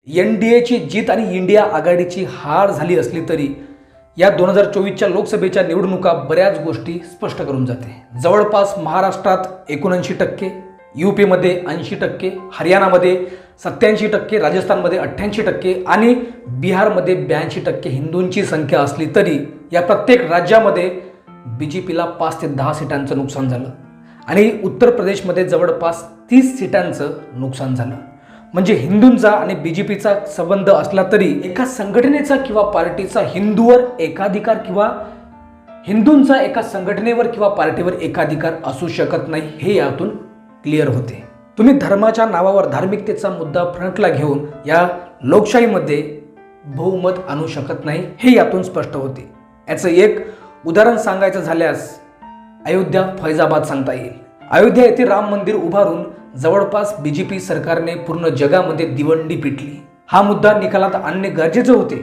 NDAची जीत आणि इंडिया आघाडीची हार झाली असली तरी या 2024च्या लोकसभेच्या निवडणुका बऱ्याच गोष्टी स्पष्ट करून जाते। जवळपास महाराष्ट्रात 79%, यूपीमध्ये 80%, हरियाणामध्ये 87%, राजस्थानमध्ये 88% आणि बिहारमध्ये 82% हिंदूंची संख्या असली तरी या प्रत्येक राज्यामध्ये BJPला 5 ते 10 सीटांचं नुकसान झालं आणि उत्तर प्रदेशमध्ये जवळपास 30 सीटांचं नुकसान झालं। म्हणजे हिंदूंचा आणि BJPचा संबंध असला तरी एका संघटनेचा किंवा पार्टीचा हिंदूवर एकाधिकार किंवा हिंदूंचा एका संघटनेवर किंवा पार्टीवर एकाधिकार असू शकत नाही, हे यातून क्लिअर होते। तुम्ही धर्माच्या नावावर धार्मिकतेचा मुद्दा फ्रंटला घेऊन या लोकशाहीमध्ये बहुमत आणू शकत नाही, हे यातून स्पष्ट होते। याचं एक उदाहरण सांगायचं झाल्यास अयोध्या फैजाबाद सांगता येईल। अयोध्या येथे राम मंदिर उभारून जवळपास BJP सरकारने पूर्ण जगामध्ये दिवंडी पिटली। हा मुद्दा निकालात आणणे गरजेचे होते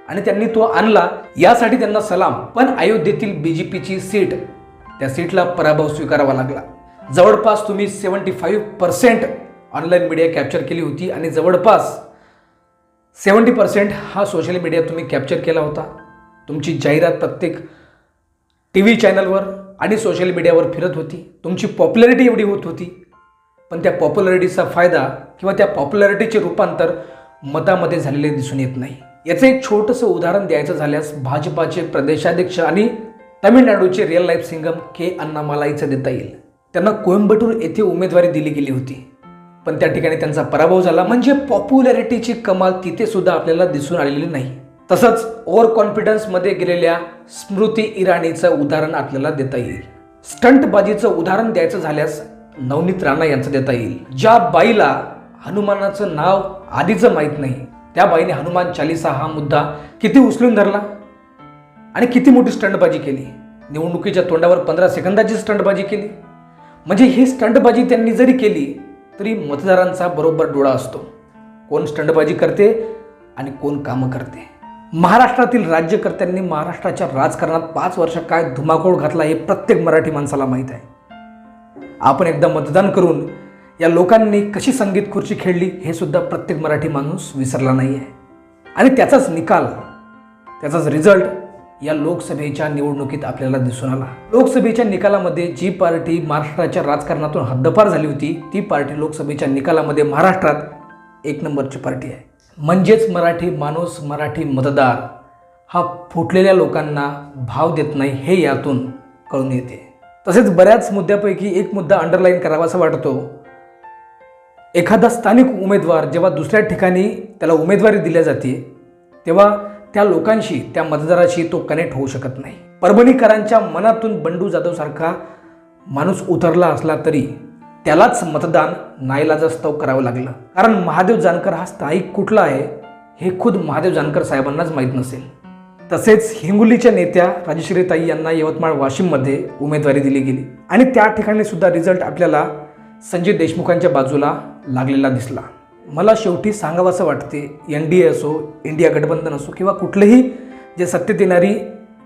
आणि त्यांनी तो आणला, यासाठी त्यांना सलाम। पण अयोध्येतील BJPची सीट, त्या सीटला पराभव स्वीकारावा लागला। जवळपास तुम्ही 75% ऑनलाईन मीडिया कॅप्चर केली होती आणि जवळपास 70% हा सोशल मीडिया तुम्ही कॅप्चर केला होता। तुमची जाहिरात प्रत्येक TV चॅनलवर आणि सोशल मीडियावर फिरत होती। तुमची पॉप्युलॅरिटी एवढी होत होती, पण त्या पॉप्युलॅरिटीचा फायदा किंवा त्या पॉप्युलॅरिटीचे रूपांतर मतामध्ये झालेले दिसून येत नाही। याचं एक छोटंसं उदाहरण द्यायचं झाल्यास भाजपाचे प्रदेशाध्यक्ष आणि तामिळनाडूचे रिअल लाईफ सिंगम के अण्णामलाईचं देता येईल। त्यांना कोइंबतूर येथे उमेदवारी दिली गेली होती, पण त्या ठिकाणी त्यांचा पराभव झाला। म्हणजे पॉप्युलॅरिटीची कमाल तिथे सुद्धा आपल्याला दिसून आलेली नाही। तसंच ओव्हर कॉन्फिडन्समध्ये गेलेल्या स्मृती इराणीचं उदाहरण आपल्याला देता येईल। स्टंटबाजीचं उदाहरण द्यायचं झाल्यास नवनीत राणा यांचं देता येईल। ज्या बाईला हनुमानाचं नाव आधीचं माहीत नाही, त्या बाईने हनुमान चालीसा हा मुद्दा किती उचलून धरला आणि किती मोठी स्टंटबाजी केली। निवडणुकीच्या तोंडावर 15 सेकंदाची स्टंटबाजी केली। म्हणजे ही स्टंटबाजी त्यांनी जरी केली तरी मतदारांचा बरोबर डोळा असतो, कोण स्टंटबाजी करते आणि कोण कामं करते। महाराष्ट्रातील राज्यकर्त्यांनी महाराष्ट्राच्या राजकारणात 5 वर्ष काय धुमाकूळ घातला हे प्रत्येक मराठी माणसाला माहीत आहे। आपण एकदा मतदान करून या लोकांनी कशी संगीत खुर्ची खेळली हे सुद्धा प्रत्येक मराठी माणूस विसरला नाही आहे। आणि त्याचाच निकाल, त्याचाच रिझल्ट या लोकसभेच्या निवडणुकीत आपल्याला दिसून आला। लोकसभेच्या निकालामध्ये जी पार्टी महाराष्ट्राच्या राजकारणातून हद्दपार झाली होती, ती पार्टी लोकसभेच्या निकालामध्ये महाराष्ट्रात 1 नंबरची पार्टी आहे। म्हणजेच मराठी माणूस, मराठी मतदार हा फुटलेल्या लोकांना भाव देत नाही, हे यातून कळून येते। तसेच बऱ्याच मुद्द्यापैकी एक मुद्दा अंडरलाईन करावासा वाटतो। एखादा स्थानिक उमेदवार जेव्हा दुसऱ्या ठिकाणी त्याला उमेदवारी दिली जाते, तेव्हा त्या लोकांशी, त्या मतदाराशी तो कनेक्ट होऊ शकत नाही। परभणीकरांच्या मनातून बंडू जाधव सारखा माणूस उतरला असला तरी त्यालाच मतदान नाईलाजास्तव करावं लागलं, कारण महादेव जानकर हा स्थायिक कुठला आहे हे खुद महादेव जानकर साहेबांनाच माहीत नसेल। तसेच हिंगोलीच्या नेत्या राजश्रीताई यांना यवतमाळ वाशिममध्ये उमेदवारी दिली गेली आणि त्या ठिकाणी सुद्धा रिझल्ट आपल्याला संजय देशमुखांच्या बाजूला लागलेला दिसला। मला शेवटी सांगावंसं वाटते, NDA असो, इंडिया गठबंधन असो किंवा कुठलेही जे सत्तेत येणारी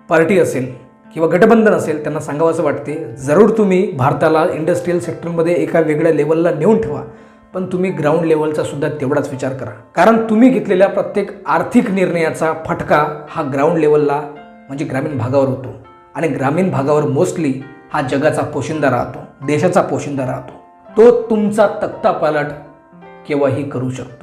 पार्टी असेल किंवा गठबंधन असेल, त्यांना सांगावंसं वाटते, जरूर तुम्ही भारताला इंडस्ट्रियल सेक्टरमध्ये एका वेगळ्या लेवलला नेऊन ठेवा, पण तुम्ही ग्राउंड लेवलचा सुद्धा तेवढाच विचार करा। कारण तुम्ही घेतलेल्या प्रत्येक आर्थिक निर्णयाचा फटका हा ग्राउंड लेवलला म्हणजे ग्रामीण भागावर होतो आणि ग्रामीण भागावर मोस्टली हा जगाचा पोशिंदा राहतो, देशाचा पोशिंदा राहतो। तो तुमचा तख्तापालट केव्हाही करू शकतो।